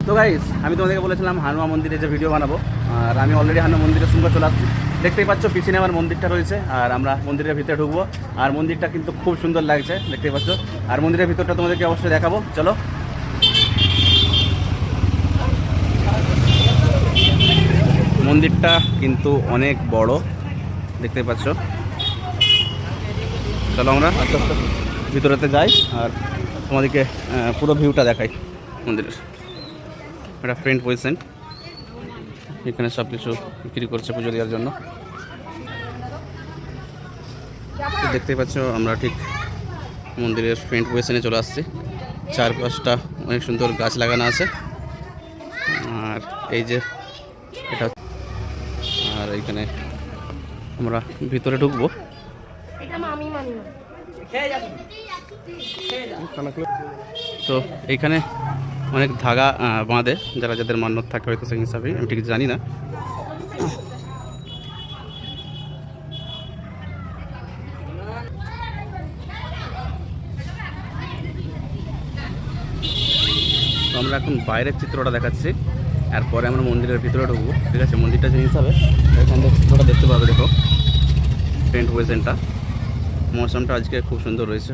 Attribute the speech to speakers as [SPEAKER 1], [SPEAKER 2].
[SPEAKER 1] তো গাইস, আমি তোমাদেরকে বলেছিলাম হানুমা মন্দিরে যে ভিডিও বানাবো, আর আমি অলরেডি হানুমা মন্দিরের সঙ্গে চলে আসছি। দেখতেই পাচ্ছ পিছনে আমার মন্দিরটা রয়েছে, আর আমরা মন্দিরের ভিতরে ঢুকবো। আর মন্দিরটা কিন্তু খুব সুন্দর লাগছে, দেখতেই পাচ্ছ। আর মন্দিরের ভিতরটা তোমাদেরকে অবশ্যই দেখাবো, চলো। মন্দিরটা কিন্তু অনেক বড়, দেখতেই পাচ্ছ। চলো আমরা আস্তে আস্তে ভিতরেতে যাই আর তোমাদেরকে পুরো ভিউটা দেখাই মন্দিরের। এটা ফ্রন্ট পজিশন, এখানে সব কিছু বিক্রি করছে পুজো দেওয়ার জন্য। দেখতেই পাচ্ছ আমরা ঠিক মন্দিরের ফ্রন্ট পজিশনে চলে আসছি। চারপাশটা অনেক সুন্দর গাছ লাগানো আছে। আর এই যে এটা, আর এইখানে আমরা ভিতরে ঢুকবো। তো এইখানে অনেক ধাগা বাঁধে, যারা যাদের মান্যত থাকে হয়তো সেই হিসাবে, আমি ঠিক জানি না। তো আমরা এখন বাইরের চিত্রটা দেখাচ্ছি, এরপরে আমরা মন্দিরের ভিতরে ঢুকবো, ঠিক আছে। মন্দিরটা যে হিসাবে এখান থেকে চিত্রটা দেখতে পাবে, দেখো ফ্রন্ট পজিশনটা। মৌসুমটা আজকে খুব সুন্দর রয়েছে।